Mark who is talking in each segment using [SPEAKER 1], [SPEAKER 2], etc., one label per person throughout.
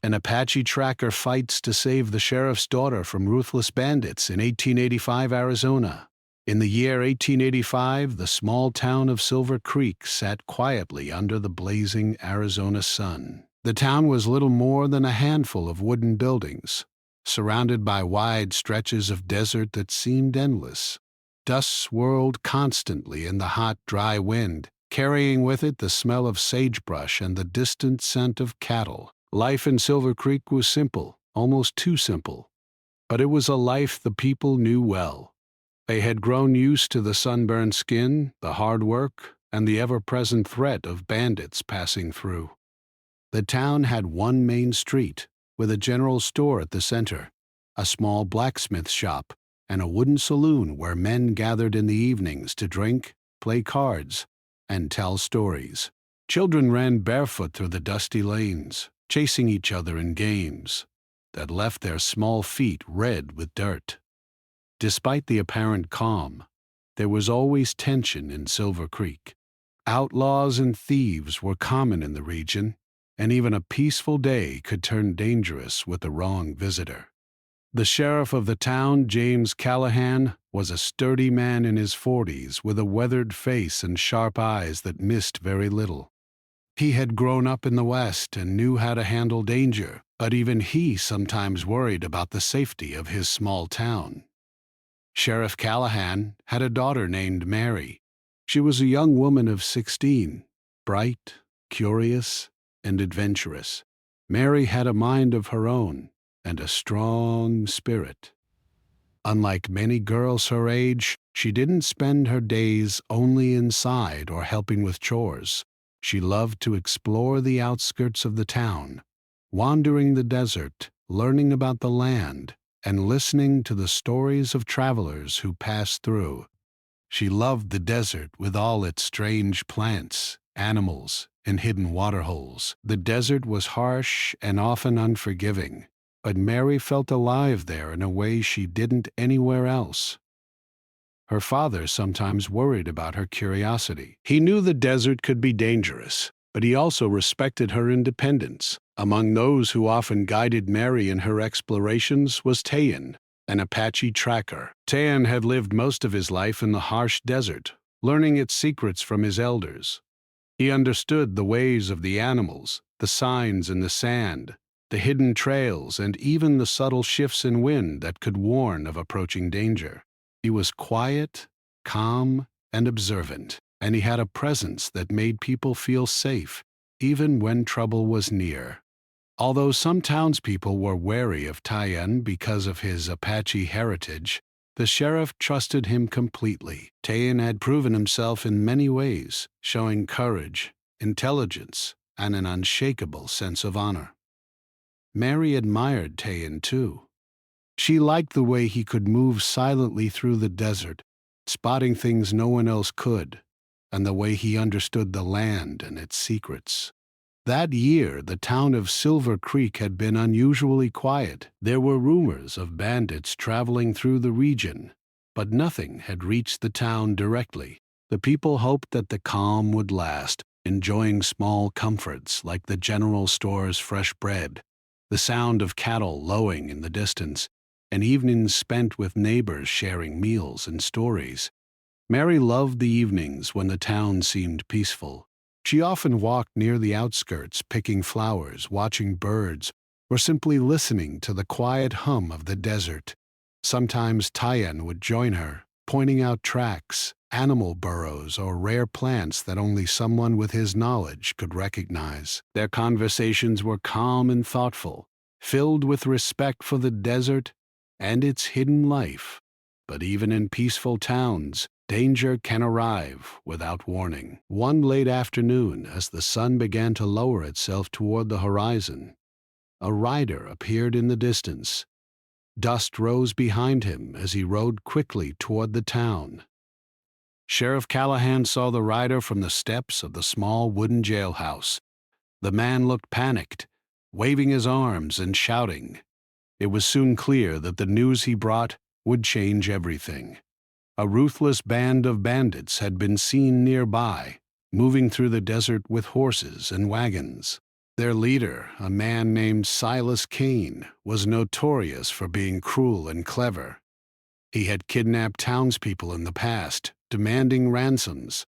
[SPEAKER 1] An Apache tracker fights to save the sheriff's daughter from ruthless bandits in 1885 Arizona. In the year 1885, the small town of Silver Creek sat quietly under the blazing Arizona sun. The town was little more than a handful of wooden buildings, surrounded by wide stretches of desert that seemed endless. Dust swirled constantly in the hot, dry wind, carrying with it the smell of sagebrush and the distant scent of cattle. Life in Silver Creek was simple, almost too simple. But it was a life the people knew well. They had grown used to the sunburned skin, the hard work, and the ever-present threat of bandits passing through. The town had one main street, with a general store at the center, a small blacksmith shop, and a wooden saloon where men gathered in the evenings to drink, play cards, and tell stories. Children ran barefoot through the dusty lanes, chasing each other in games that left their small feet red with dirt. Despite the apparent calm, there was always tension in Silver Creek. Outlaws and thieves were common in the region, and even a peaceful day could turn dangerous with the wrong visitor. The sheriff of the town, James Callahan, was a sturdy man in his 40s with a weathered face and sharp eyes that missed very little. He had grown up in the West and knew how to handle danger, but even he sometimes worried about the safety of his small town. Sheriff Callahan had a daughter named Mary. She was a young woman of 16, bright, curious, and adventurous. Mary had a mind of her own and a strong spirit. Unlike many girls her age, she didn't spend her days only inside or helping with chores. She loved to explore the outskirts of the town, wandering the desert, learning about the land, and listening to the stories of travelers who passed through. She loved the desert with all its strange plants, animals, and hidden waterholes. The desert was harsh and often unforgiving, but Mary felt alive there in a way she didn't anywhere else. Her father sometimes worried about her curiosity. He knew the desert could be dangerous, but he also respected her independence. Among those who often guided Mary in her explorations was Tayan, an Apache tracker. Tayan had lived most of his life in the harsh desert, learning its secrets from his elders. He understood the ways of the animals, the signs in the sand, the hidden trails, and even the subtle shifts in wind that could warn of approaching danger. He was quiet, calm, and observant, and he had a presence that made people feel safe, even when trouble was near. Although some townspeople were wary of Tayan because of his Apache heritage, the sheriff trusted him completely. Tayan had proven himself in many ways, showing courage, intelligence, and an unshakable sense of honor. Mary admired Tayan too. She liked the way he could move silently through the desert, spotting things no one else could, and the way he understood the land and its secrets. That year, the town of Silver Creek had been unusually quiet. There were rumors of bandits traveling through the region, but nothing had reached the town directly. The people hoped that the calm would last, enjoying small comforts like the general store's fresh bread, the sound of cattle lowing in the distance, and evenings spent with neighbors sharing meals and stories. Mary loved the evenings when the town seemed peaceful. She often walked near the outskirts, picking flowers, watching birds, or simply listening to the quiet hum of the desert. Sometimes Tayan would join her, pointing out tracks, animal burrows, or rare plants that only someone with his knowledge could recognize. Their conversations were calm and thoughtful, filled with respect for the desert and its hidden life. But even in peaceful towns, danger can arrive without warning. One late afternoon, as the sun began to lower itself toward the horizon, a rider appeared in the distance. Dust rose behind him as he rode quickly toward the town. Sheriff Callahan saw the rider from the steps of the small wooden jailhouse. The man looked panicked, waving his arms and shouting. It was soon clear that the news he brought would change everything. A ruthless band of bandits had been seen nearby, moving through the desert with horses and wagons. Their leader, a man named Silas Kane, was notorious for being cruel and clever. He had kidnapped townspeople in the past, demanding ransoms,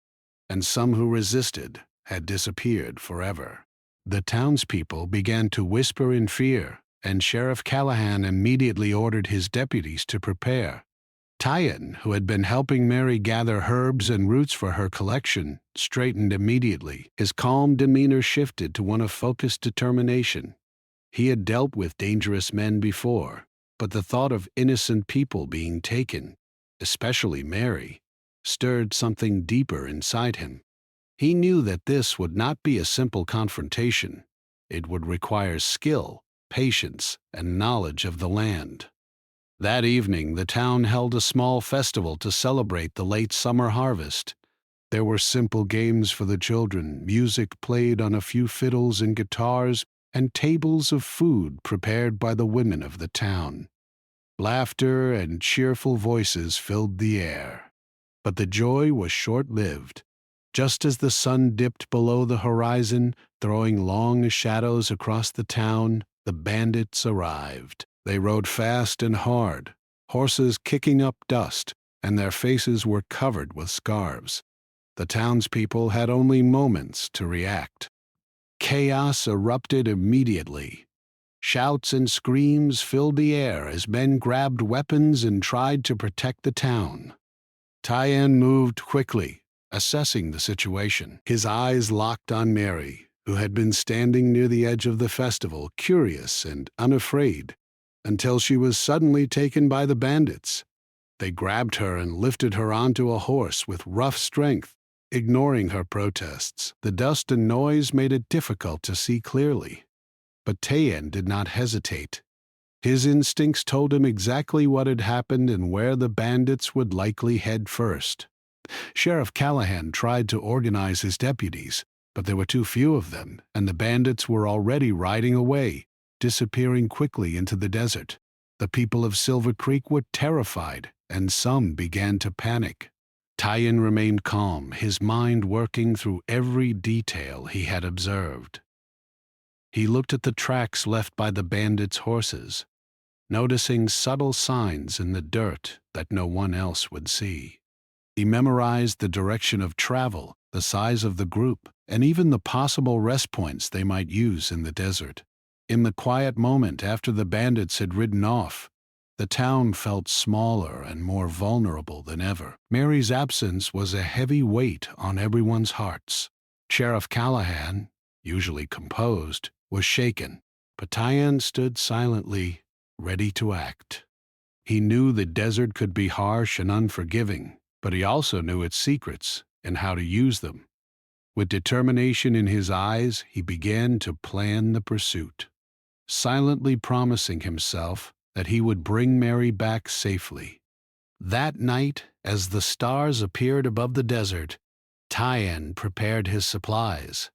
[SPEAKER 1] and some who resisted had disappeared forever. The townspeople began to whisper in fear, and Sheriff Callahan immediately ordered his deputies to prepare. Tyan, who had been helping Mary gather herbs and roots for her collection, straightened immediately. His calm demeanor shifted to one of focused determination. He had dealt with dangerous men before, but the thought of innocent people being taken, especially Mary, stirred something deeper inside him. He knew that this would not be a simple confrontation. It would require skill, patience, and knowledge of the land. That evening, the town held a small festival to celebrate the late summer harvest. There were simple games for the children, music played on a few fiddles and guitars, and tables of food prepared by the women of the town. Laughter and cheerful voices filled the air. But the joy was short-lived. Just as the sun dipped below the horizon, throwing long shadows across the town, the bandits arrived. They rode fast and hard, horses kicking up dust, and their faces were covered with scarves. The townspeople had only moments to react. Chaos erupted immediately. Shouts and screams filled the air as men grabbed weapons and tried to protect the town. Tyan moved quickly, assessing the situation. His eyes locked on Mary, who had been standing near the edge of the festival, curious and unafraid, until she was suddenly taken by the bandits. They grabbed her and lifted her onto a horse with rough strength, ignoring her protests. The dust and noise made it difficult to see clearly. But Tyan did not hesitate. His instincts told him exactly what had happened and where the bandits would likely head first. Sheriff Callahan tried to organize his deputies, but there were too few of them, and the bandits were already riding away, disappearing quickly into the desert. The people of Silver Creek were terrified, and some began to panic. Tyan remained calm, his mind working through every detail he had observed. He looked at the tracks left by the bandits' horses, noticing subtle signs in the dirt that no one else would see. He memorized the direction of travel, the size of the group, and even the possible rest points they might use in the desert. In the quiet moment after the bandits had ridden off, the town felt smaller and more vulnerable than ever. Mary's absence was a heavy weight on everyone's hearts. Sheriff Callahan, usually composed, was shaken, but Tyan stood silently, ready to act. He knew the desert could be harsh and unforgiving, but he also knew its secrets and how to use them. With determination in his eyes, he began to plan the pursuit, silently promising himself that he would bring Mary back safely. That night, as the stars appeared above the desert, Tyan prepared his supplies.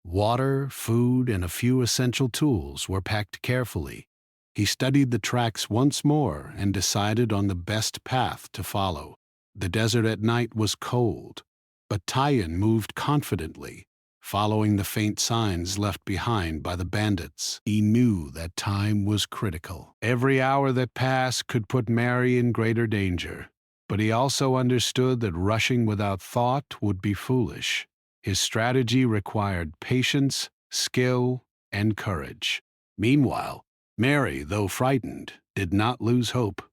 [SPEAKER 1] Water, food, and a few essential tools were packed carefully. He studied the tracks once more and decided on the best path to follow. The desert at night was cold, but Tyan moved confidently, following the faint signs left behind by the bandits. He knew that time was critical. Every hour that passed could put Mary in greater danger, but he also understood that rushing without thought would be foolish. His strategy required patience, skill, and courage. Meanwhile, Mary, though frightened, did not lose hope.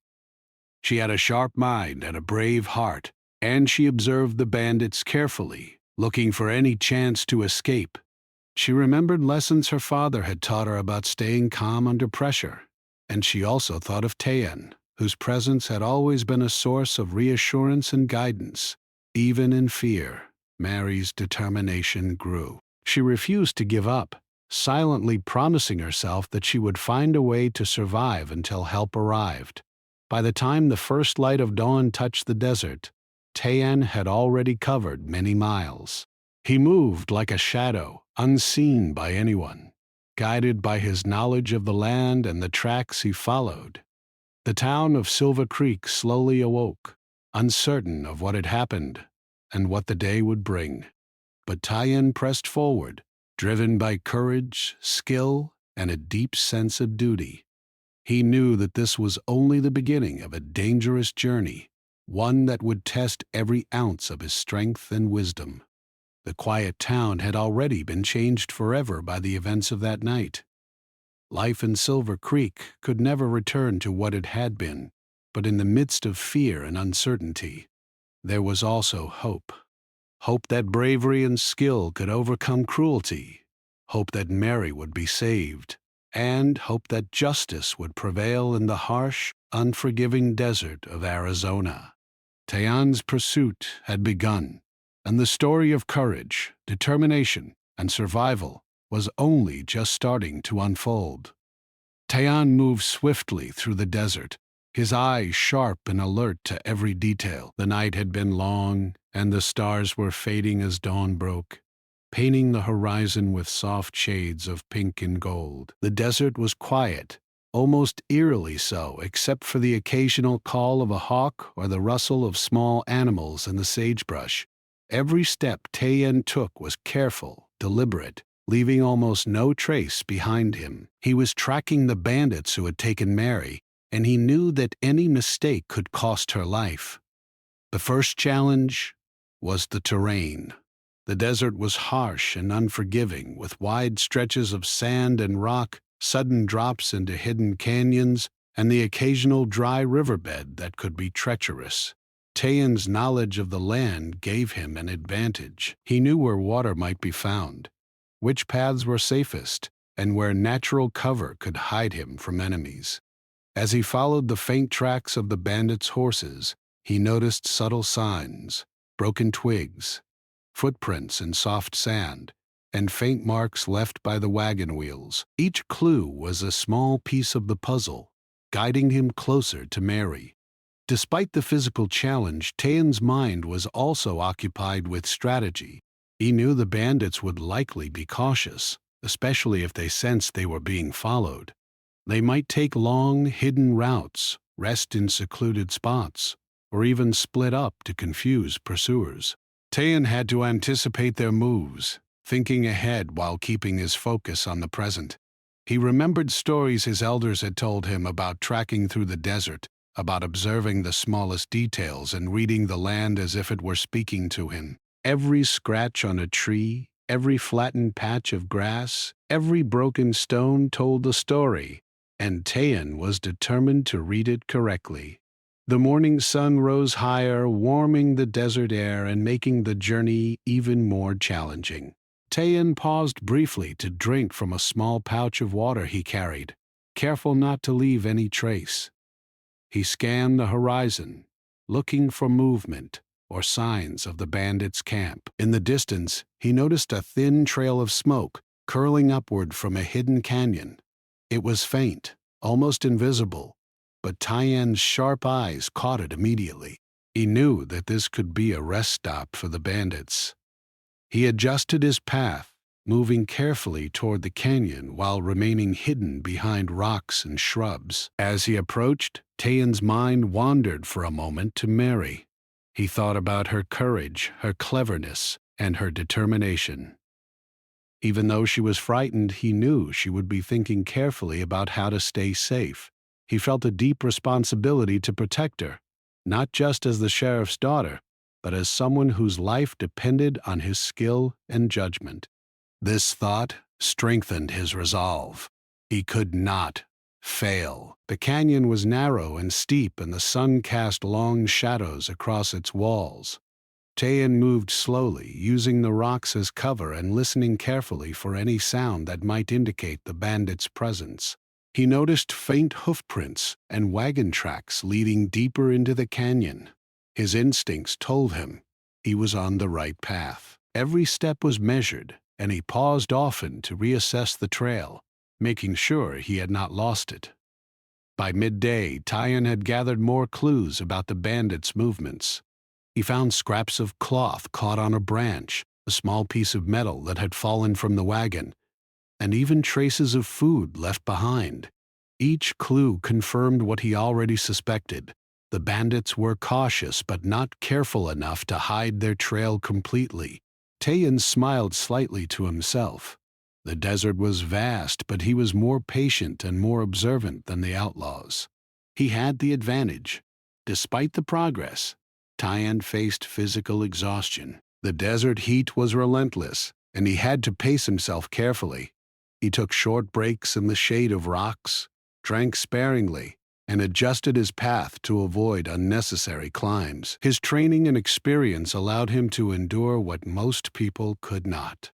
[SPEAKER 1] She had a sharp mind and a brave heart, and she observed the bandits carefully, looking for any chance to escape. She remembered lessons her father had taught her about staying calm under pressure, and she also thought of Tyan, whose presence had always been a source of reassurance and guidance. Even in fear, Mary's determination grew. She refused to give up, silently promising herself that she would find a way to survive until help arrived. By the time the first light of dawn touched the desert, Tyan had already covered many miles. He moved like a shadow, unseen by anyone, guided by his knowledge of the land and the tracks he followed. The town of Silver Creek slowly awoke, uncertain of what had happened and what the day would bring. But Tyan pressed forward, driven by courage, skill, and a deep sense of duty. He knew that this was only the beginning of a dangerous journey, one that would test every ounce of his strength and wisdom. The quiet town had already been changed forever by the events of that night. Life in Silver Creek could never return to what it had been, but in the midst of fear and uncertainty, there was also hope. Hope that bravery and skill could overcome cruelty, hope that Mary would be saved, and hope that justice would prevail in the harsh, unforgiving desert of Arizona. Tayan's pursuit had begun, and the story of courage, determination, and survival was only just starting to unfold. Tayan moved swiftly through the desert, his eyes sharp and alert to every detail. The night had been long, and the stars were fading as dawn broke, painting the horizon with soft shades of pink and gold. The desert was quiet, almost eerily so, except for the occasional call of a hawk or the rustle of small animals in the sagebrush. Every step Tayan took was careful, deliberate, leaving almost no trace behind him. He was tracking the bandits who had taken Mary, and he knew that any mistake could cost her life. The first challenge was the terrain. The desert was harsh and unforgiving, with wide stretches of sand and rock, sudden drops into hidden canyons, and the occasional dry riverbed that could be treacherous. Tayan's knowledge of the land gave him an advantage. He knew where water might be found, which paths were safest, and where natural cover could hide him from enemies. As he followed the faint tracks of the bandits' horses, he noticed subtle signs, broken twigs, footprints in soft sand, and faint marks left by the wagon wheels. Each clue was a small piece of the puzzle, guiding him closer to Mary. Despite the physical challenge, Tayan's mind was also occupied with strategy. He knew the bandits would likely be cautious, especially if they sensed they were being followed. They might take long, hidden routes, rest in secluded spots, or even split up to confuse pursuers. Tayan had to anticipate their moves, thinking ahead while keeping his focus on the present. He remembered stories his elders had told him about tracking through the desert, about observing the smallest details and reading the land as if it were speaking to him. Every scratch on a tree, every flattened patch of grass, every broken stone told a story, and Tayan was determined to read it correctly. The morning sun rose higher, warming the desert air and making the journey even more challenging. Tayan paused briefly to drink from a small pouch of water he carried, careful not to leave any trace. He scanned the horizon, looking for movement or signs of the bandits' camp. In the distance, he noticed a thin trail of smoke curling upward from a hidden canyon. It was faint, almost invisible, but Tayan's sharp eyes caught it immediately. He knew that this could be a rest stop for the bandits. He adjusted his path, moving carefully toward the canyon while remaining hidden behind rocks and shrubs. As he approached, Tayan's mind wandered for a moment to Mary. He thought about her courage, her cleverness, and her determination. Even though she was frightened, he knew she would be thinking carefully about how to stay safe. He felt a deep responsibility to protect her, not just as the sheriff's daughter, but as someone whose life depended on his skill and judgment. This thought strengthened his resolve. He could not fail. The canyon was narrow and steep, and the sun cast long shadows across its walls. Tayan moved slowly, using the rocks as cover and listening carefully for any sound that might indicate the bandits' presence. He noticed faint hoofprints and wagon tracks leading deeper into the canyon. His instincts told him he was on the right path. Every step was measured, and he paused often to reassess the trail, making sure he had not lost it. By midday, Tayan had gathered more clues about the bandits' movements. He found scraps of cloth caught on a branch, a small piece of metal that had fallen from the wagon, and even traces of food left behind. Each clue confirmed what he already suspected. The bandits were cautious but not careful enough to hide their trail completely. Tayan smiled slightly to himself. The desert was vast, but he was more patient and more observant than the outlaws. He had the advantage. Despite the progress, Tyan faced physical exhaustion. The desert heat was relentless, and he had to pace himself carefully. He took short breaks in the shade of rocks, drank sparingly, and adjusted his path to avoid unnecessary climbs. His training and experience allowed him to endure what most people could not.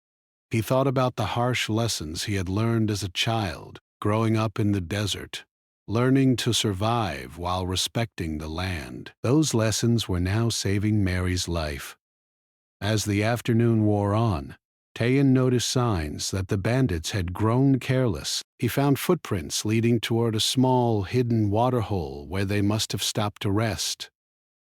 [SPEAKER 1] He thought about the harsh lessons he had learned as a child, growing up in the desert, learning to survive while respecting the land. Those lessons were now saving Mary's life. As the afternoon wore on, Tayan noticed signs that the bandits had grown careless. He found footprints leading toward a small, hidden waterhole where they must have stopped to rest.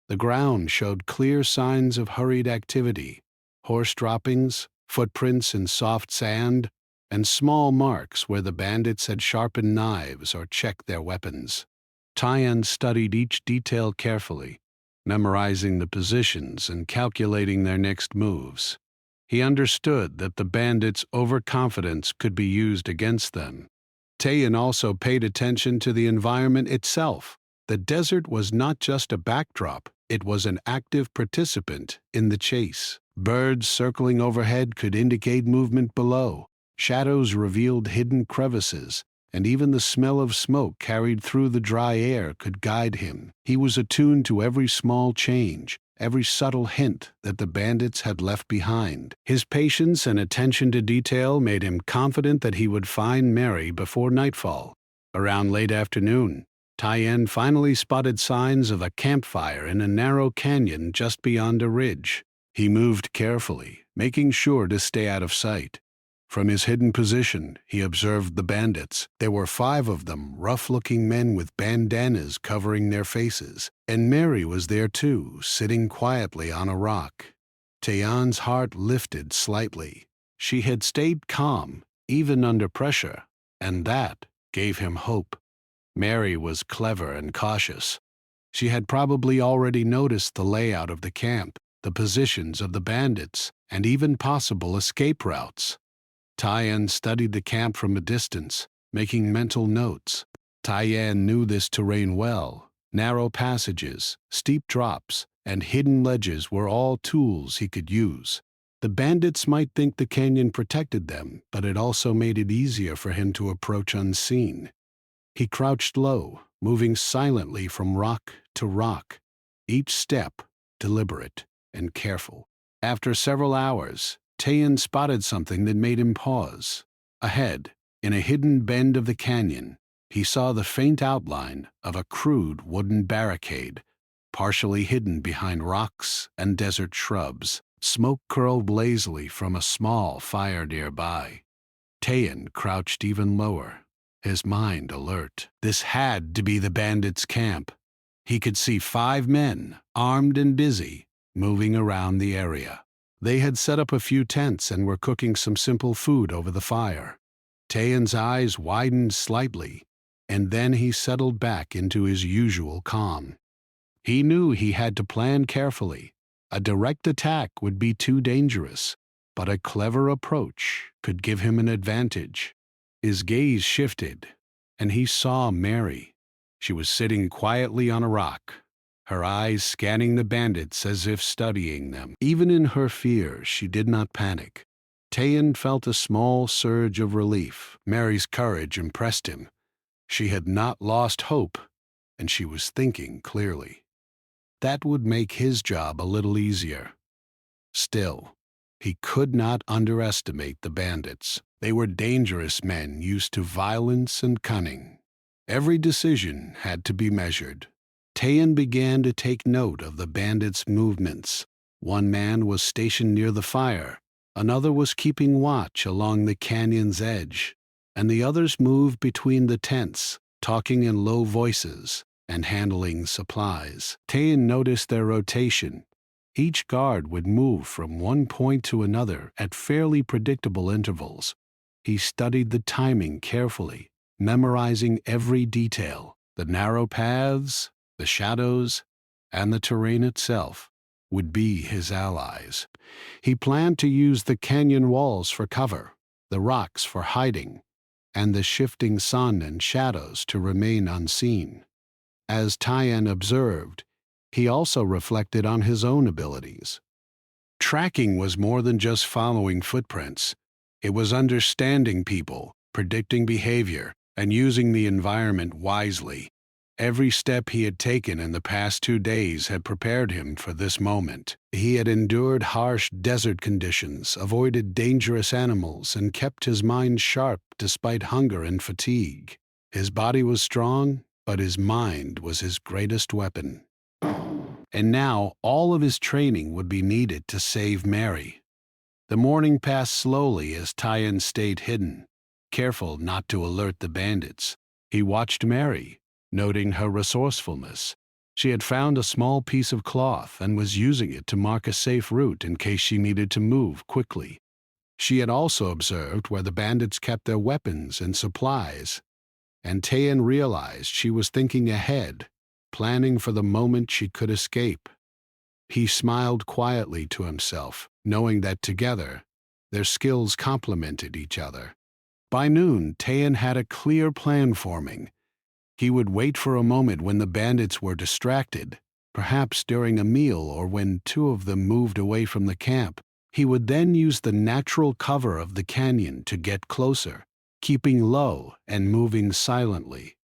[SPEAKER 1] The ground showed clear signs of hurried activity: horse droppings, footprints in soft sand, and small marks where the bandits had sharpened knives or checked their weapons. Tayan studied each detail carefully, memorizing the positions and calculating their next moves. He understood that the bandits' overconfidence could be used against them. Tayan also paid attention to the environment itself. The desert was not just a backdrop, it was an active participant in the chase. Birds circling overhead could indicate movement below. Shadows revealed hidden crevices, and even the smell of smoke carried through the dry air could guide him. He was attuned to every small change, every subtle hint that the bandits had left behind. His patience and attention to detail made him confident that he would find Mary before nightfall. Around late afternoon, Tayan finally spotted signs of a campfire in a narrow canyon just beyond a ridge. He moved carefully, making sure to stay out of sight. From his hidden position, he observed the bandits. There were 5 of them, rough-looking men with bandanas covering their faces, and Mary was there too, sitting quietly on a rock. Tayan's heart lifted slightly. She had stayed calm, even under pressure, and that gave him hope. Mary was clever and cautious. She had probably already noticed the layout of the camp, the positions of the bandits, and even possible escape routes. Tayan studied the camp from a distance, making mental notes. Tayan knew this terrain well. Narrow passages, steep drops, and hidden ledges were all tools he could use. The bandits might think the canyon protected them, but it also made it easier for him to approach unseen. He crouched low, moving silently from rock to rock, each step deliberate and careful. After several hours, Tayan spotted something that made him pause. Ahead, in a hidden bend of the canyon, he saw the faint outline of a crude wooden barricade, partially hidden behind rocks and desert shrubs. Smoke curled lazily from a small fire nearby. Tayan crouched even lower, his mind alert. This had to be the bandits' camp. He could see 5 men, armed and busy, moving around the area. They had set up a few tents and were cooking some simple food over the fire. Tayan's eyes widened slightly, and then he settled back into his usual calm. He knew he had to plan carefully. A direct attack would be too dangerous, but a clever approach could give him an advantage. His gaze shifted, and he saw Mary. She was sitting quietly on a rock, her eyes scanning the bandits as if studying them. Even in her fear, she did not panic. Tayan felt a small surge of relief. Mary's courage impressed him. She had not lost hope, and she was thinking clearly. That would make his job a little easier. Still, he could not underestimate the bandits. They were dangerous men used to violence and cunning. Every decision had to be measured. Tayan began to take note of the bandits' movements. One man was stationed near the fire, another was keeping watch along the canyon's edge, and the others moved between the tents, talking in low voices and handling supplies. Tayan noticed their rotation. Each guard would move from one point to another at fairly predictable intervals. He studied the timing carefully, memorizing every detail. The narrow paths, the shadows, and the terrain itself would be his allies. He planned to use the canyon walls for cover. the rocks for hiding, and the shifting sun and shadows to remain unseen. As Tyan observed, he also reflected on his own abilities. Tracking was more than just following footprints. It was understanding people, predicting behavior, and using the environment wisely. Every step he had taken in the past 2 days had prepared him for this moment. He had endured harsh desert conditions, avoided dangerous animals, and kept his mind sharp despite hunger and fatigue. His body was strong, but his mind was his greatest weapon. And now all of his training would be needed to save Mary. The morning passed slowly as Tyan stayed hidden, careful not to alert the bandits. He watched Mary, noting her resourcefulness. She had found a small piece of cloth and was using it to mark a safe route in case she needed to move quickly. She had also observed where the bandits kept their weapons and supplies, and Tyan realized she was thinking ahead, planning for the moment she could escape. He smiled quietly to himself, knowing that together, their skills complemented each other. By noon, Tyan had a clear plan forming. He would wait for a moment when the bandits were distracted, perhaps during a meal or when two of them moved away from the camp. He would then use the natural cover of the canyon to get closer, keeping low and moving silently.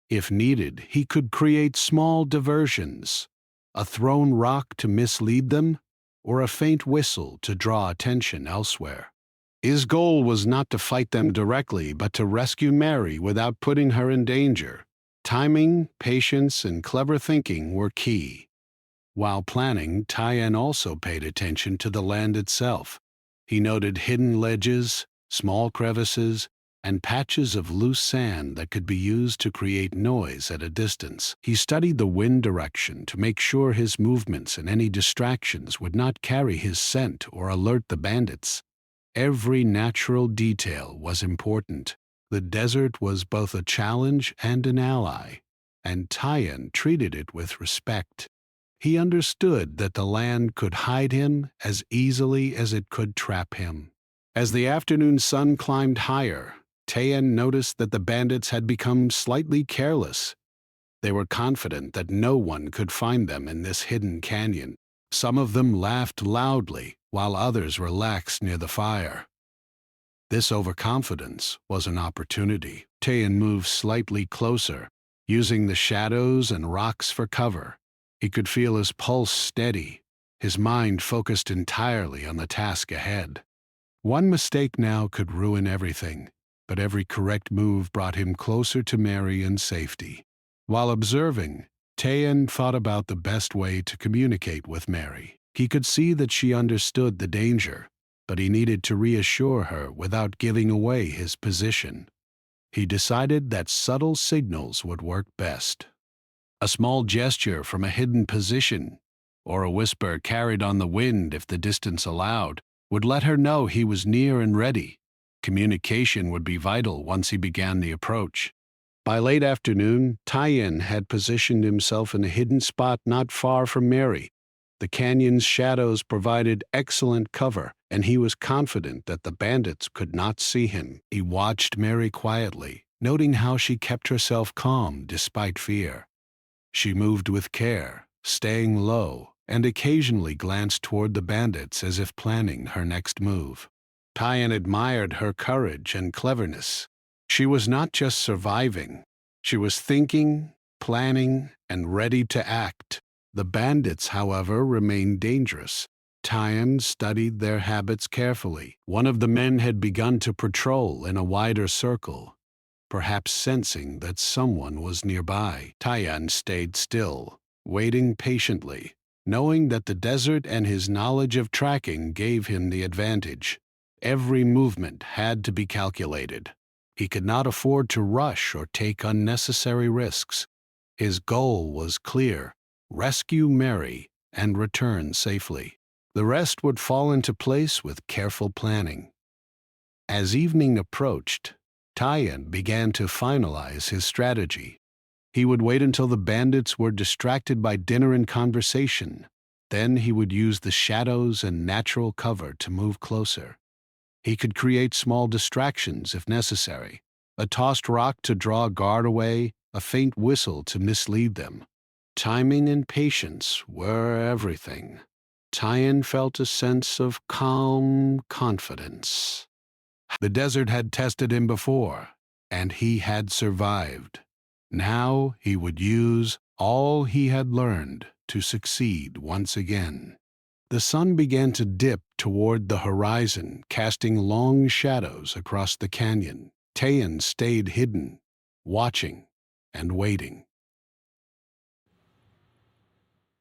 [SPEAKER 1] If needed, he could create small diversions, a thrown rock to mislead them, or a faint whistle to draw attention elsewhere. His goal was not to fight them directly, but to rescue Mary without putting her in danger. Timing, patience, and clever thinking were key. While planning, Tyan also paid attention to the land itself. He noted hidden ledges, small crevices, and patches of loose sand that could be used to create noise at a distance. He studied the wind direction to make sure his movements and any distractions would not carry his scent or alert the bandits. Every natural detail was important. The desert was both a challenge and an ally, and Tyan treated it with respect. He understood that the land could hide him as easily as it could trap him. As the afternoon sun climbed higher, Tyan noticed that the bandits had become slightly careless. They were confident that no one could find them in this hidden canyon. Some of them laughed loudly, while others relaxed near the fire. This overconfidence was an opportunity. Tyan moved slightly closer, using the shadows and rocks for cover. He could feel his pulse steady, his mind focused entirely on the task ahead. One mistake now could ruin everything, but every correct move brought him closer to Mary and safety. While observing, Tyan thought about the best way to communicate with Mary. He could see that she understood the danger, but he needed to reassure her without giving away his position. He decided that subtle signals would work best. A small gesture from a hidden position, or a whisper carried on the wind if the distance allowed, would let her know he was near and ready. Communication would be vital once he began the approach. By late afternoon, Tyan had positioned himself in a hidden spot not far from Mary. The canyon's shadows provided excellent cover, and he was confident that the bandits could not see him. He watched Mary quietly, noting how she kept herself calm despite fear. She moved with care, staying low, and occasionally glanced toward the bandits as if planning her next move. Tyan admired her courage and cleverness. She was not just surviving, she was thinking, planning, and ready to act. The bandits, however, remained dangerous. Tyan studied their habits carefully. One of the men had begun to patrol in a wider circle, perhaps sensing that someone was nearby. Tyan stayed still, waiting patiently, knowing that the desert and his knowledge of tracking gave him the advantage. Every movement had to be calculated. He could not afford to rush or take unnecessary risks. His goal was clear: rescue Mary and return safely. The rest would fall into place with careful planning. As evening approached, Tyan began to finalize his strategy. He would wait until the bandits were distracted by dinner and conversation. Then he would use the shadows and natural cover to move closer. He could create small distractions if necessary. A tossed rock to draw a guard away, a faint whistle to mislead them. Timing and patience were everything. Tyan felt a sense of calm confidence. The desert had tested him before, and he had survived. Now he would use all he had learned to succeed once again. The sun began to dip toward the horizon, casting long shadows across the canyon. Tyan stayed hidden, watching and waiting.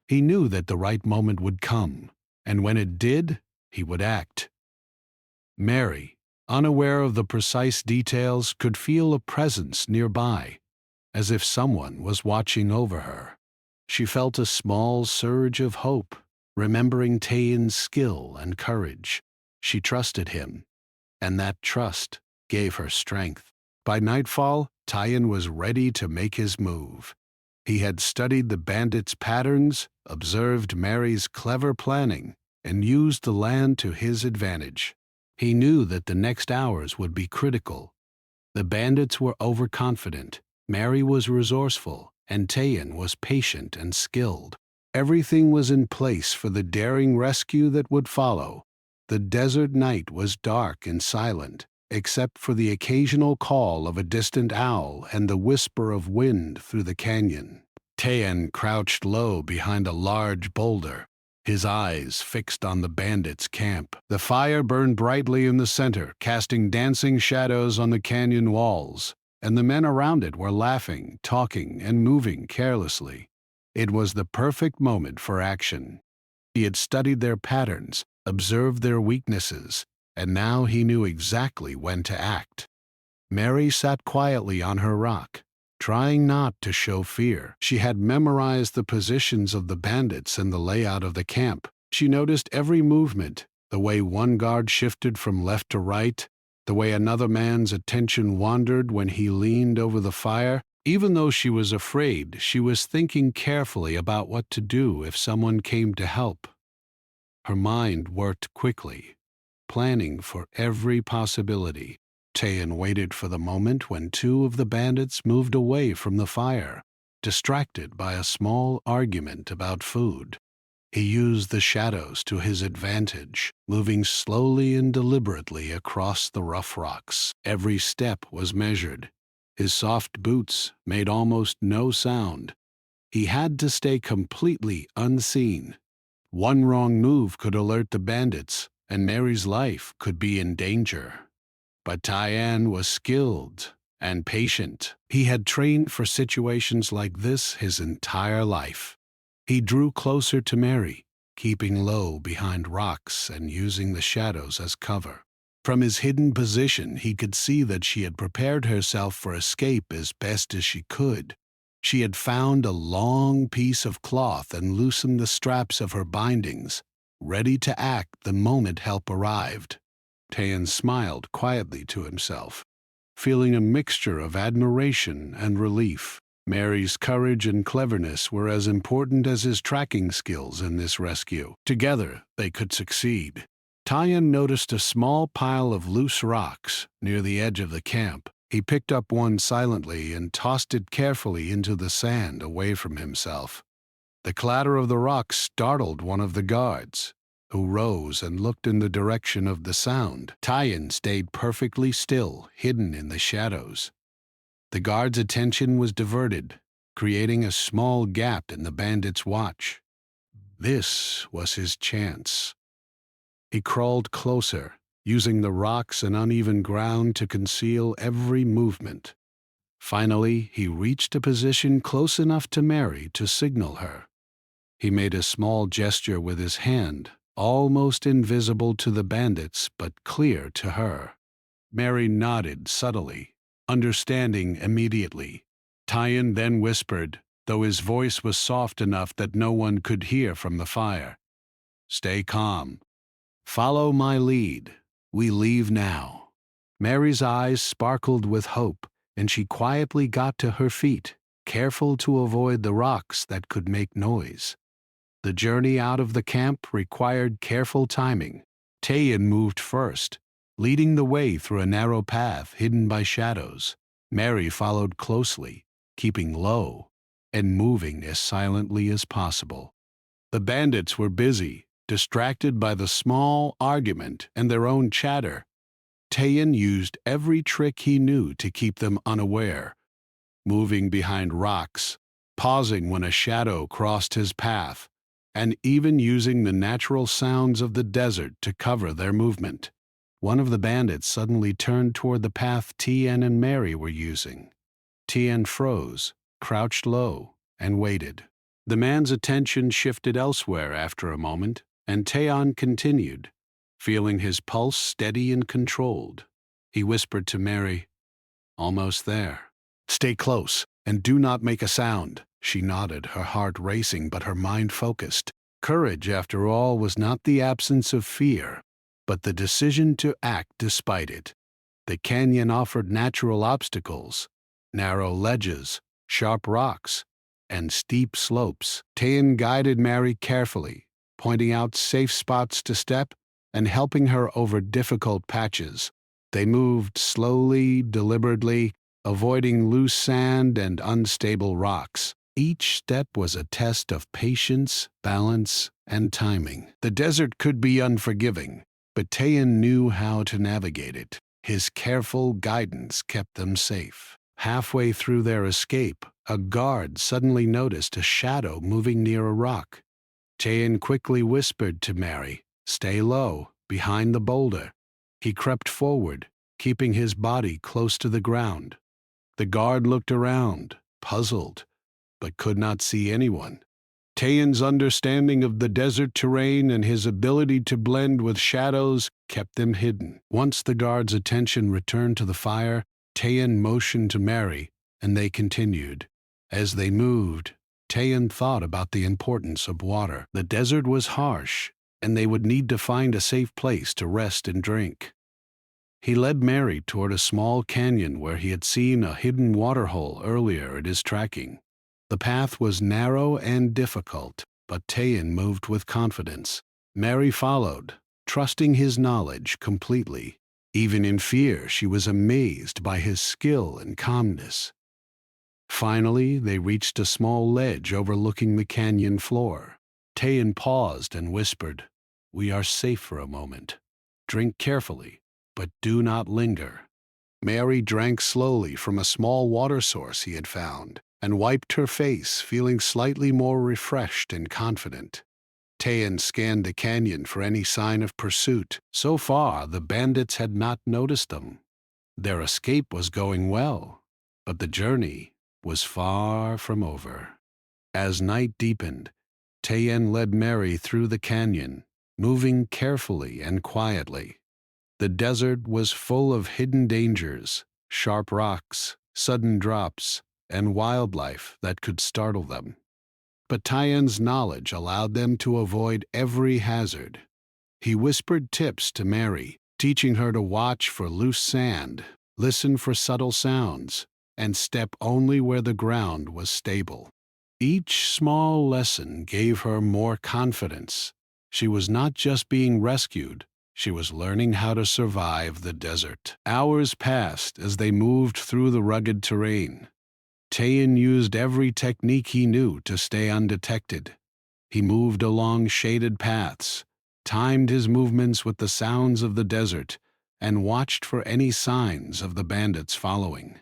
[SPEAKER 1] He knew that the right moment would come, and when it did, he would act. Mary, unaware of the precise details, could feel a presence nearby, as if someone was watching over her. She felt a small surge of hope, remembering Tyan's skill and courage. She trusted him, and that trust gave her strength. By nightfall, Tyan was ready to make his move. He had studied the bandits' patterns, observed Mary's clever planning, and used the land to his advantage. He knew that the next hours would be critical. The bandits were overconfident, Mary was resourceful, and Tyan was patient and skilled. Everything was in place for the daring rescue that would follow. The desert night was dark and silent, except for the occasional call of a distant owl and the whisper of wind through the canyon. Tyan crouched low behind a large boulder, his eyes fixed on the bandits' camp. The fire burned brightly in the center, casting dancing shadows on the canyon walls, and the men around it were laughing, talking, and moving carelessly. It was the perfect moment for action. He had studied their patterns, observed their weaknesses, and now he knew exactly when to act. Mary sat quietly on her rock, trying not to show fear. She had memorized the positions of the bandits and the layout of the camp. She noticed every movement, the way one guard shifted from left to right, the way another man's attention wandered when he leaned over the fire. Even though she was afraid, she was thinking carefully about what to do if someone came to help. Her mind worked quickly, planning for every possibility. Tyan waited for the moment when two of the bandits moved away from the fire, distracted by a small argument about food. He used the shadows to his advantage, moving slowly and deliberately across the rough rocks. Every step was measured. His soft boots made almost no sound. He had to stay completely unseen. One wrong move could alert the bandits, and Mary's life could be in danger. But Tyan was skilled and patient. He had trained for situations like this his entire life. He drew closer to Mary, keeping low behind rocks and using the shadows as cover. From his hidden position, he could see that she had prepared herself for escape as best as she could. She had found a long piece of cloth and loosened the straps of her bindings, ready to act the moment help arrived. Tyan smiled quietly to himself, feeling a mixture of admiration and relief. Mary's courage and cleverness were as important as his tracking skills in this rescue. Together, they could succeed. Tyan noticed a small pile of loose rocks near the edge of the camp. He picked up one silently and tossed it carefully into the sand away from himself. The clatter of the rocks startled one of the guards, who rose and looked in the direction of the sound. Tyan stayed perfectly still, hidden in the shadows. The guard's attention was diverted, creating a small gap in the bandits' watch. This was his chance. He crawled closer, using the rocks and uneven ground to conceal every movement. Finally, he reached a position close enough to Mary to signal her. He made a small gesture with his hand, almost invisible to the bandits but clear to her. Mary nodded subtly, understanding immediately. Tyan then whispered, though his voice was soft enough that no one could hear from the fire. "Stay calm. Follow my lead. We leave now." Mary's eyes sparkled with hope, and she quietly got to her feet, careful to avoid the rocks that could make noise. The journey out of the camp required careful timing. Tyan moved first, leading the way through a narrow path hidden by shadows. Mary followed closely, keeping low and moving as silently as possible. The bandits were busy, distracted by the small argument and their own chatter. Tayan used every trick he knew to keep them unaware, moving behind rocks, pausing when a shadow crossed his path, and even using the natural sounds of the desert to cover their movement. One of the bandits suddenly turned toward the path Tien and Mary were using. Tien froze, crouched low, and waited. The man's attention shifted elsewhere after a moment, and Tayan continued, feeling his pulse steady and controlled. He whispered to Mary, "Almost there. Stay close, and do not make a sound." She nodded, her heart racing but her mind focused. Courage, after all, was not the absence of fear, but the decision to act despite it. The canyon offered natural obstacles, narrow ledges, sharp rocks, and steep slopes. Tayan guided Mary carefully, pointing out safe spots to step and helping her over difficult patches. They moved slowly, deliberately, avoiding loose sand and unstable rocks. Each step was a test of patience, balance, and timing. The desert could be unforgiving, but Tayan knew how to navigate it. His careful guidance kept them safe. Halfway through their escape, a guard suddenly noticed a shadow moving near a rock. Tayan quickly whispered to Mary, "Stay low, behind the boulder." He crept forward, keeping his body close to the ground. The guard looked around, puzzled, but could not see anyone. Tayan's understanding of the desert terrain and his ability to blend with shadows kept them hidden. Once the guard's attention returned to the fire, Tayan motioned to Mary, and they continued. As they moved, Tayan thought about the importance of water. The desert was harsh, and they would need to find a safe place to rest and drink. He led Mary toward a small canyon where he had seen a hidden waterhole earlier in his trekking. The path was narrow and difficult, but Tayan moved with confidence. Mary followed, trusting his knowledge completely. Even in fear, she was amazed by his skill and calmness. Finally, they reached a small ledge overlooking the canyon floor. Tayan paused and whispered, "We are safe for a moment. Drink carefully, but do not linger." Mary drank slowly from a small water source he had found, and wiped her face, feeling slightly more refreshed and confident. Tayan scanned the canyon for any sign of pursuit. So far, the bandits had not noticed them. Their escape was going well, but the journey was far from over. As night deepened, Tayan led Mary through the canyon, moving carefully and quietly. The desert was full of hidden dangers, sharp rocks, sudden drops, and wildlife that could startle them. But Tayan's knowledge allowed them to avoid every hazard. He whispered tips to Mary, teaching her to watch for loose sand, listen for subtle sounds, and step only where the ground was stable. Each small lesson gave her more confidence. She was not just being rescued, she was learning how to survive the desert. Hours passed as they moved through the rugged terrain. Tayan used every technique he knew to stay undetected. He moved along shaded paths, timed his movements with the sounds of the desert, and watched for any signs of the bandits following.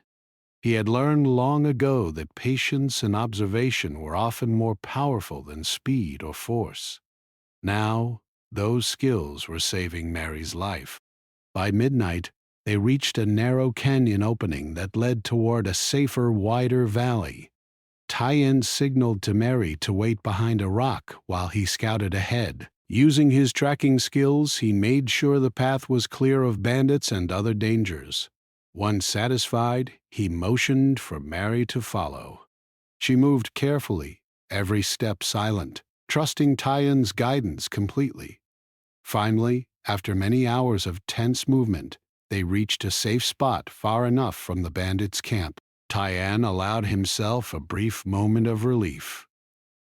[SPEAKER 1] He had learned long ago that patience and observation were often more powerful than speed or force. Now, those skills were saving Mary's life. By midnight, they reached a narrow canyon opening that led toward a safer, wider valley. Tayan signaled to Mary to wait behind a rock while he scouted ahead. Using his tracking skills, he made sure the path was clear of bandits and other dangers. Once satisfied, he motioned for Mary to follow. She moved carefully, every step silent, trusting Tayan's guidance completely. Finally, after many hours of tense movement, they reached a safe spot far enough from the bandits' camp. Tayan allowed himself a brief moment of relief.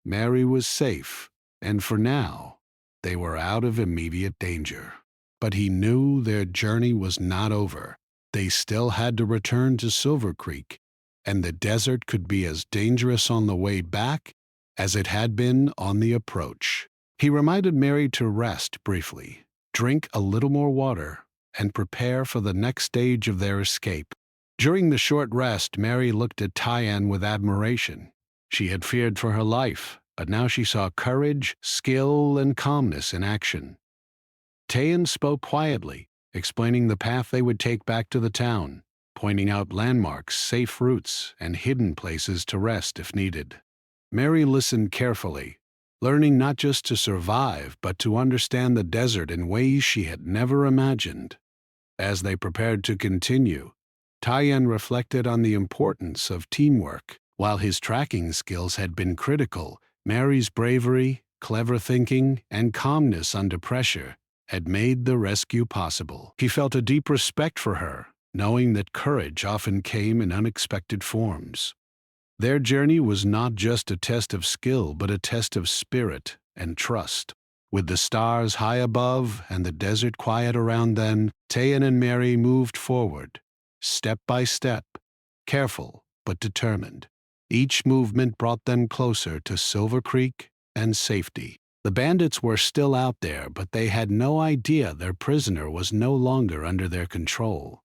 [SPEAKER 1] Mary was safe, and for now, they were out of immediate danger. But he knew their journey was not over. They still had to return to Silver Creek, and the desert could be as dangerous on the way back as it had been on the approach. He reminded Mary to rest briefly, drink a little more water, and prepare for the next stage of their escape. During the short rest, Mary looked at Tyann with admiration. She had feared for her life, but now she saw courage, skill, and calmness in action. Tyann spoke quietly, explaining the path they would take back to the town, pointing out landmarks, safe routes, and hidden places to rest if needed. Mary listened carefully, learning not just to survive but to understand the desert in ways she had never imagined. As they prepared to continue, Tyann reflected on the importance of teamwork. While his tracking skills had been critical, Mary's bravery, clever thinking, and calmness under pressure had made the rescue possible. He felt a deep respect for her, knowing that courage often came in unexpected forms. Their journey was not just a test of skill, but a test of spirit and trust. With the stars high above and the desert quiet around them, Tyann and Mary moved forward, step by step, careful but determined. Each movement brought them closer to Silver Creek and safety. The bandits were still out there, but they had no idea their prisoner was no longer under their control.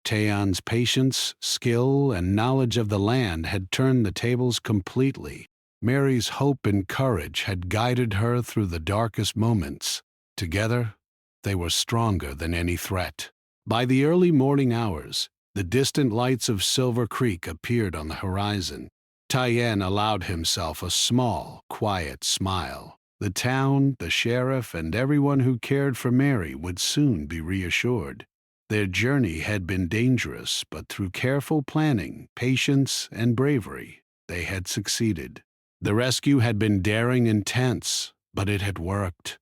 [SPEAKER 1] Tyann's patience, skill, and knowledge of the land had turned the tables completely. Mary's hope and courage had guided her through the darkest moments. Together, they were stronger than any threat. By the early morning hours, the distant lights of Silver Creek appeared on the horizon. Tyann allowed himself a small, quiet smile. The town, the sheriff, and everyone who cared for Mary would soon be reassured. Their journey had been dangerous, but through careful planning, patience, and bravery, they had succeeded. The rescue had been daring and tense, but it had worked.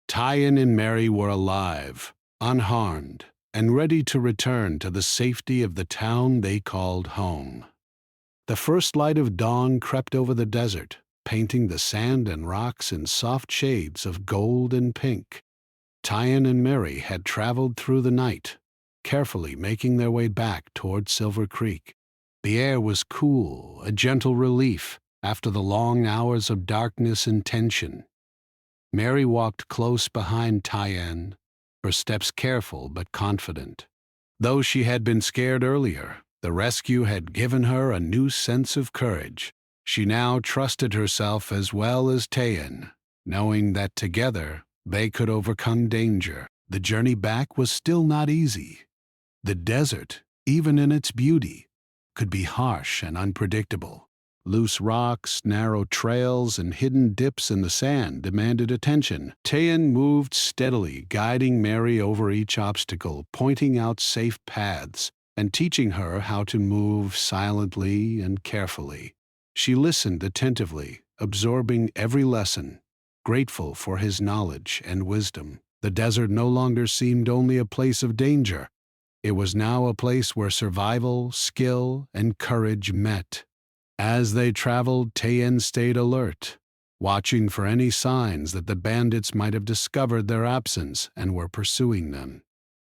[SPEAKER 1] Tyann and Mary were alive, unharmed, and ready to return to the safety of the town they called home. The first light of dawn crept over the desert, painting the sand and rocks in soft shades of gold and pink. Tyann and Mary had traveled through the night, carefully making their way back toward Silver Creek. The air was cool, a gentle relief after the long hours of darkness and tension. Mary walked close behind Tyann, her steps careful but confident. Though she had been scared earlier, the rescue had given her a new sense of courage. She now trusted herself as well as Tyann, knowing that together they could overcome danger. The journey back was still not easy. The desert, even in its beauty, could be harsh and unpredictable. Loose rocks, narrow trails, and hidden dips in the sand demanded attention. Tyann moved steadily, guiding Mary over each obstacle, pointing out safe paths, and teaching her how to move silently and carefully. She listened attentively, absorbing every lesson, grateful for his knowledge and wisdom. The desert no longer seemed only a place of danger. It was now a place where survival, skill, and courage met. As they traveled, Tyann stayed alert, watching for any signs that the bandits might have discovered their absence and were pursuing them.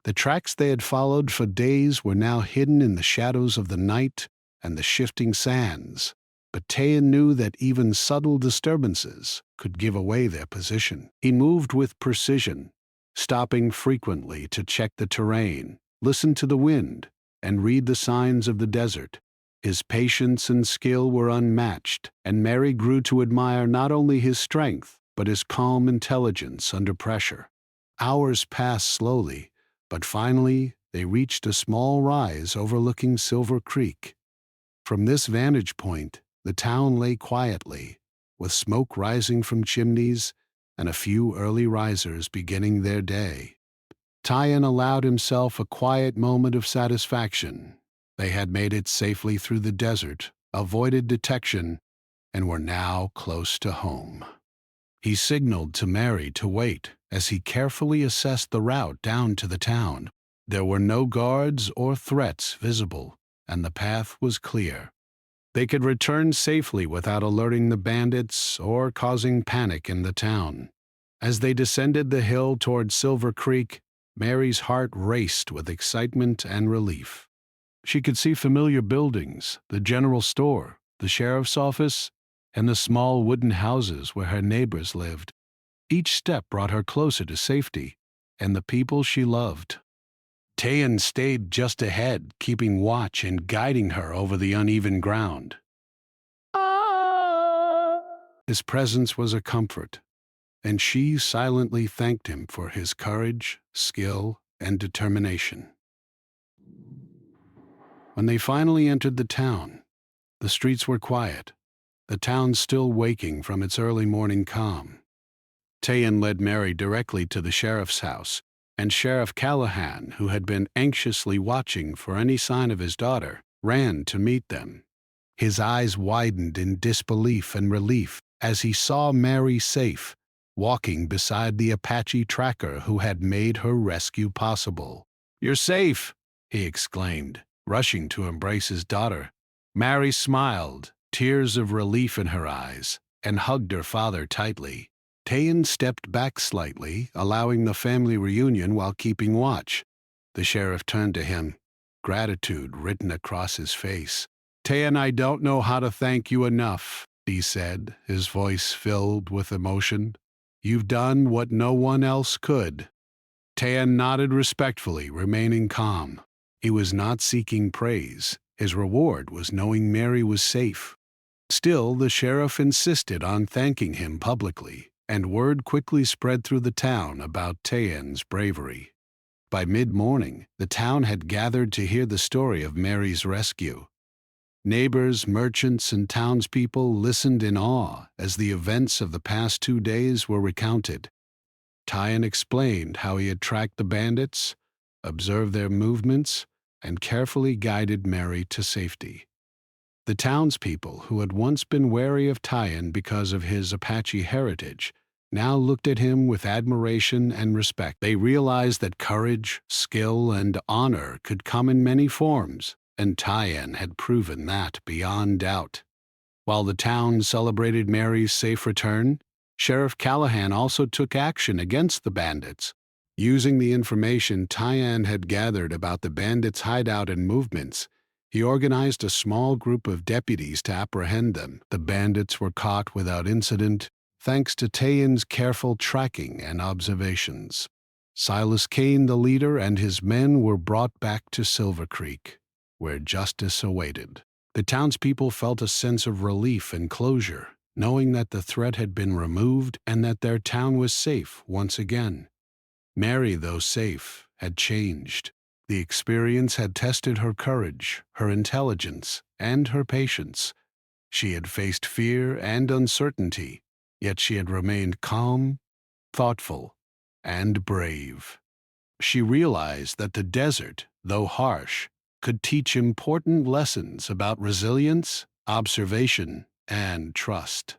[SPEAKER 1] The tracks they had followed for days were now hidden in the shadows of the night and the shifting sands, but Tyann knew that even subtle disturbances could give away their position. He moved with precision, stopping frequently to check the terrain, listen to the wind, and read the signs of the desert. His patience and skill were unmatched, and Mary grew to admire not only his strength, but his calm intelligence under pressure. Hours passed slowly, but finally they reached a small rise overlooking Silver Creek. From this vantage point, the town lay quietly, with smoke rising from chimneys and a few early risers beginning their day. Tyann allowed himself a quiet moment of satisfaction. They had made it safely through the desert, avoided detection, and were now close to home. He signaled to Mary to wait as he carefully assessed the route down to the town. There were no guards or threats visible, and the path was clear. They could return safely without alerting the bandits or causing panic in the town. As they descended the hill toward Silver Creek, Mary's heart raced with excitement and relief. She could see familiar buildings, the general store, the sheriff's office, and the small wooden houses where her neighbors lived. Each step brought her closer to safety and the people she loved. Tayan stayed just ahead, keeping watch and guiding her over the uneven ground. His presence was a comfort, and she silently thanked him for his courage, skill, and determination. When they finally entered the town, the streets were quiet, the town still waking from its early morning calm. Tayan led Mary directly to the sheriff's house, and Sheriff Callahan, who had been anxiously watching for any sign of his daughter, ran to meet them. His eyes widened in disbelief and relief as he saw Mary safe, walking beside the Apache tracker who had made her rescue possible. "You're safe!" he exclaimed, rushing to embrace his daughter. Mary smiled, tears of relief in her eyes, and hugged her father tightly. Tayan stepped back slightly, allowing the family reunion while keeping watch. The sheriff turned to him, gratitude written across his face. "Tayan, I don't know how to thank you enough," he said, his voice filled with emotion. "You've done what no one else could." Tayan nodded respectfully, remaining calm. He was not seeking praise. His reward was knowing Mary was safe. Still, the sheriff insisted on thanking him publicly, and word quickly spread through the town about Tayan's bravery. By mid-morning, the town had gathered to hear the story of Mary's rescue. Neighbors, merchants, and townspeople listened in awe as the events of the past 2 days were recounted. Tayan explained how he had tracked the bandits, observed their movements, and carefully guided Mary to safety. The townspeople, who had once been wary of Tayan because of his Apache heritage, now looked at him with admiration and respect. They realized that courage, skill, and honor could come in many forms, and Tayan had proven that beyond doubt. While the town celebrated Mary's safe return, Sheriff Callahan also took action against the bandits. Using the information Tayan had gathered about the bandits' hideout and movements, he organized a small group of deputies to apprehend them. The bandits were caught without incident, thanks to Tayan's careful tracking and observations. Silas Kane, the leader, and his men were brought back to Silver Creek, where justice awaited. The townspeople felt a sense of relief and closure, knowing that the threat had been removed and that their town was safe once again. Mary, though safe, had changed. The experience had tested her courage, her intelligence, and her patience. She had faced fear and uncertainty, yet she had remained calm, thoughtful, and brave. She realized that the desert, though harsh, could teach important lessons about resilience, observation, and trust.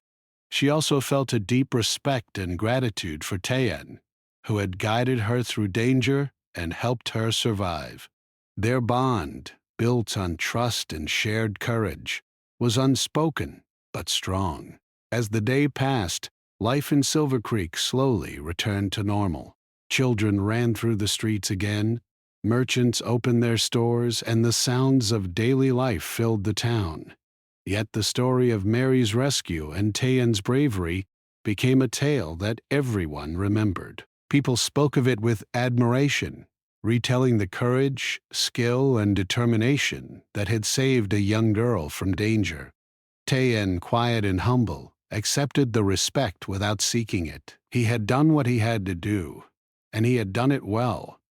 [SPEAKER 1] She also felt a deep respect and gratitude for Tayan, who had guided her through danger and helped her survive. Their bond, built on trust and shared courage, was unspoken but strong. As the day passed, life in Silver Creek slowly returned to normal. Children ran through the streets again, merchants opened their stores, and the sounds of daily life filled the town. Yet the story of Mary's rescue and Tayan's bravery became a tale that everyone remembered. People spoke of it with admiration, retelling the courage, skill, and determination that had saved a young girl from danger. Tayan, quiet and humble, accepted the respect without seeking it. He had done what he had to do, and he had done it well.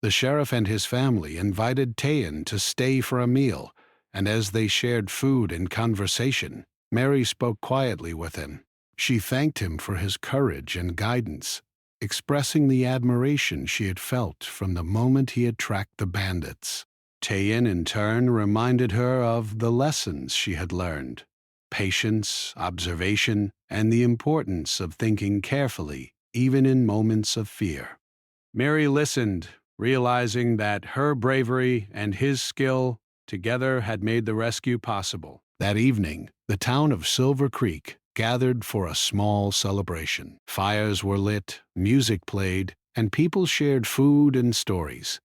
[SPEAKER 1] The sheriff and his family invited Tayan to stay for a meal, and as they shared food and conversation, Mary spoke quietly with him. She thanked him for his courage and guidance, expressing the admiration she had felt from the moment he had tracked the bandits. Tayan, in turn, reminded her of the lessons she had learned: patience, observation, and the importance of thinking carefully, even in moments of fear. Mary listened, realizing that her bravery and his skill together had made the rescue possible. That evening, the town of Silver Creek gathered for a small celebration. Fires were lit, music played, and people shared food and stories.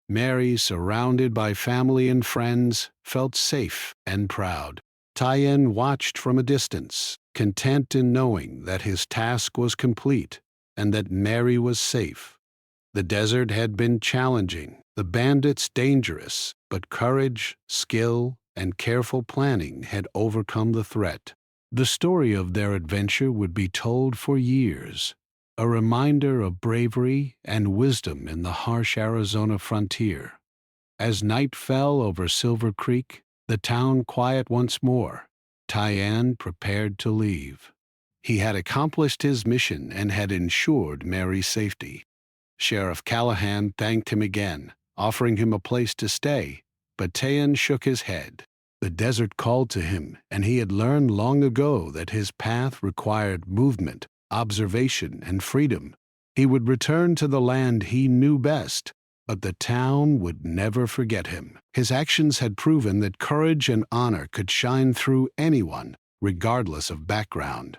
[SPEAKER 1] Mary, surrounded by family and friends, felt safe and proud. Tien watched from a distance, content in knowing that his task was complete and that Mary was safe. The desert had been challenging, the bandits dangerous, but courage, skill, and careful planning had overcome the threat. The story of their adventure would be told for years, a reminder of bravery and wisdom in the harsh Arizona frontier. As night fell over Silver Creek, the town quiet once more, Tien prepared to leave. He had accomplished his mission and had ensured Mary's safety. Sheriff Callahan thanked him again, offering him a place to stay, but Tien shook his head. The desert called to him, and he had learned long ago that his path required movement, observation, and freedom. He would return to the land he knew best, but the town would never forget him. His actions had proven that courage and honor could shine through anyone, regardless of background.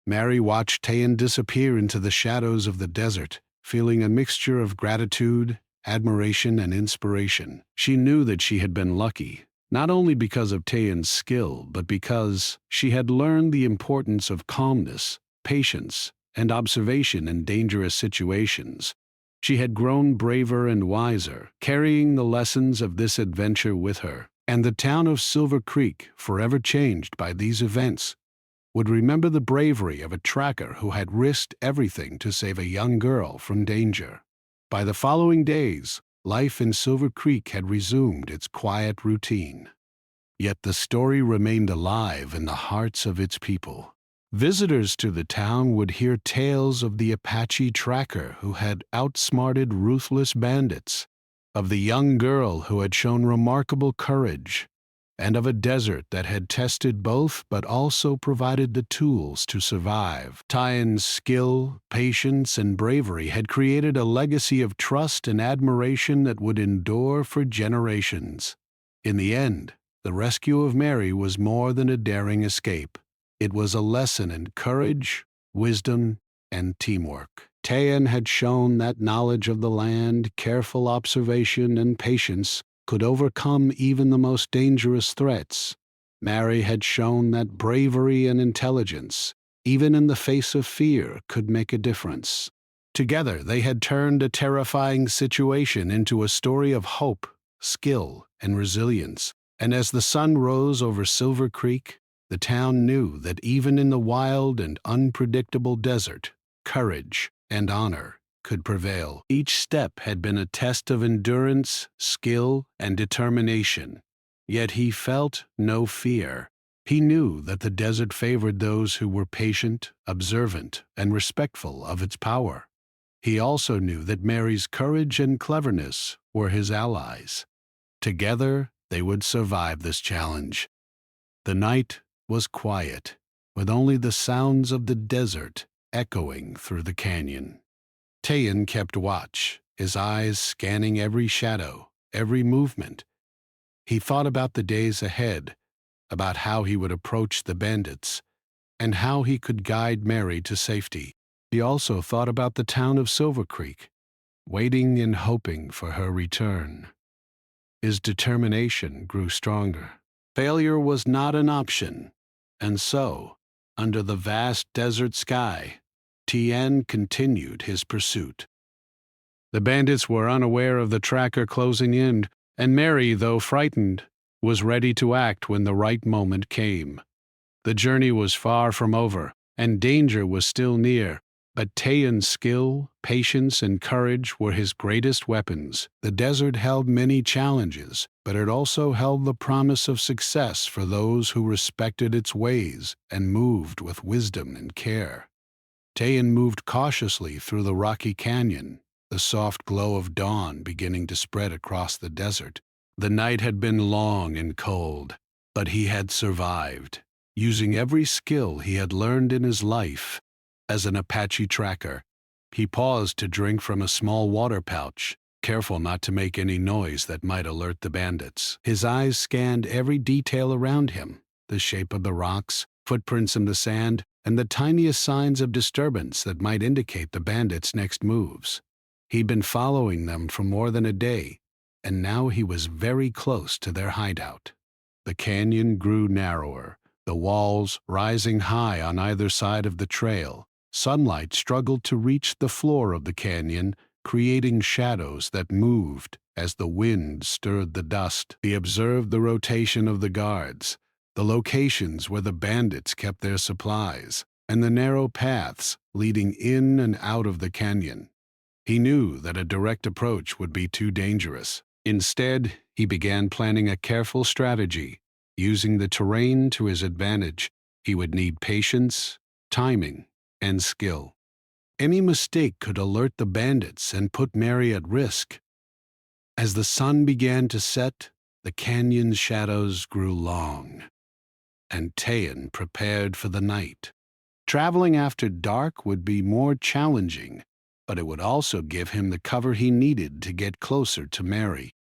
[SPEAKER 1] Mary watched Tien disappear into the shadows of the desert, feeling a mixture of gratitude, admiration, and inspiration. She knew that she had been lucky, not only because of Tien's skill, but because she had learned the importance of calmness, patience, and observation in dangerous situations. She had grown braver and wiser, carrying the lessons of this adventure with her, and the town of Silver Creek, forever changed by these events, would remember the bravery of a tracker who had risked everything to save a young girl from danger. By the following days, life in Silver Creek had resumed its quiet routine. Yet the story remained alive in the hearts of its people. Visitors to the town would hear tales of the Apache tracker who had outsmarted ruthless bandits, of the young girl who had shown remarkable courage, and of a desert that had tested both but also provided the tools to survive. Tien's skill, patience, and bravery had created a legacy of trust and admiration that would endure for generations. In the end, the rescue of Mary was more than a daring escape. It was a lesson in courage, wisdom, and teamwork. Tien had shown that knowledge of the land, careful observation, and patience could overcome even the most dangerous threats. Mary had shown that bravery and intelligence, even in the face of fear, could make a difference. Together, they had turned a terrifying situation into a story of hope, skill, and resilience. And as the sun rose over Silver Creek, the town knew that even in the wild and unpredictable desert, courage and honor could prevail. Each step had been a test of endurance, skill, and determination. Yet he felt no fear. He knew that the desert favored those who were patient, observant, and respectful of its power. He also knew that Mary's courage and cleverness were his allies. Together, they would survive this challenge. The night was quiet, with only the sounds of the desert echoing through the canyon. Tien kept watch, his eyes scanning every shadow, every movement. He thought about the days ahead, about how he would approach the bandits, and how he could guide Mary to safety. He also thought about the town of Silver Creek, waiting and hoping for her return. His determination grew stronger. Failure was not an option, and so, under the vast desert sky, Tien continued his pursuit. The bandits were unaware of the tracker closing in, and Mary, though frightened, was ready to act when the right moment came. The journey was far from over, and danger was still near, but Tien's skill, patience, and courage were his greatest weapons. The desert held many challenges, but it also held the promise of success for those who respected its ways and moved with wisdom and care. Tien moved cautiously through the rocky canyon, the soft glow of dawn beginning to spread across the desert. The night had been long and cold, but he had survived, using every skill he had learned in his life. As an Apache tracker, he paused to drink from a small water pouch, careful not to make any noise that might alert the bandits. His eyes scanned every detail around him, the shape of the rocks, footprints in the sand, and the tiniest signs of disturbance that might indicate the bandits' next moves. He'd been following them for more than a day, and now he was very close to their hideout. The canyon grew narrower, the walls rising high on either side of the trail. Sunlight struggled to reach the floor of the canyon, creating shadows that moved as the wind stirred the dust. He observed the rotation of the guards, the locations where the bandits kept their supplies, and the narrow paths leading in and out of the canyon. He knew that a direct approach would be too dangerous. Instead, he began planning a careful strategy. Using the terrain to his advantage, he would need patience, timing, and skill. Any mistake could alert the bandits and put Mary at risk. As the sun began to set, the canyon's shadows grew long, and Tayan prepared for the night. Traveling after dark would be more challenging, but it would also give him the cover he needed to get closer to Mary.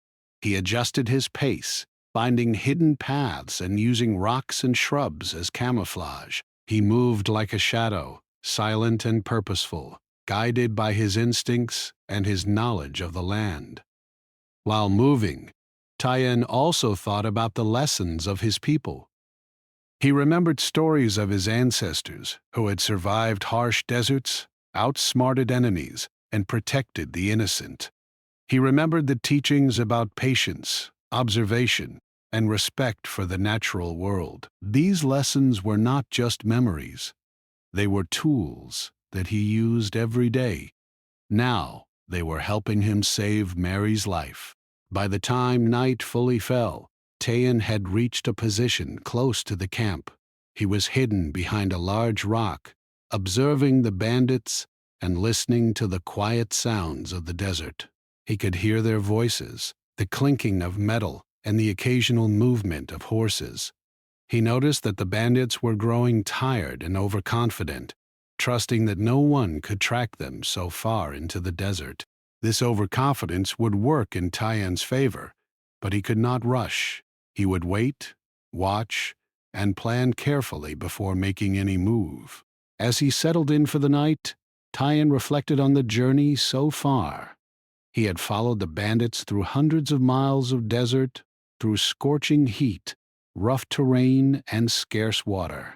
[SPEAKER 1] He adjusted his pace, finding hidden paths and using rocks and shrubs as camouflage. He moved like a shadow, silent and purposeful, guided by his instincts and his knowledge of the land. While moving, Tayan also thought about the lessons of his people. He remembered stories of his ancestors who had survived harsh deserts, outsmarted enemies, and protected the innocent. He remembered the teachings about patience, observation, and respect for the natural world. These lessons were not just memories. They were tools that he used every day. Now they were helping him save Mary's life. By the time night fully fell, Tayan had reached a position close to the camp. He was hidden behind a large rock, observing the bandits and listening to the quiet sounds of the desert. He could hear their voices, the clinking of metal, and the occasional movement of horses. He noticed that the bandits were growing tired and overconfident, trusting that no one could track them so far into the desert. This overconfidence would work in Tayan's favor, but he could not rush. He would wait, watch, and plan carefully before making any move. As he settled in for the night, Tayan reflected on the journey so far. He had followed the bandits through hundreds of miles of desert, through scorching heat, rough terrain, and scarce water.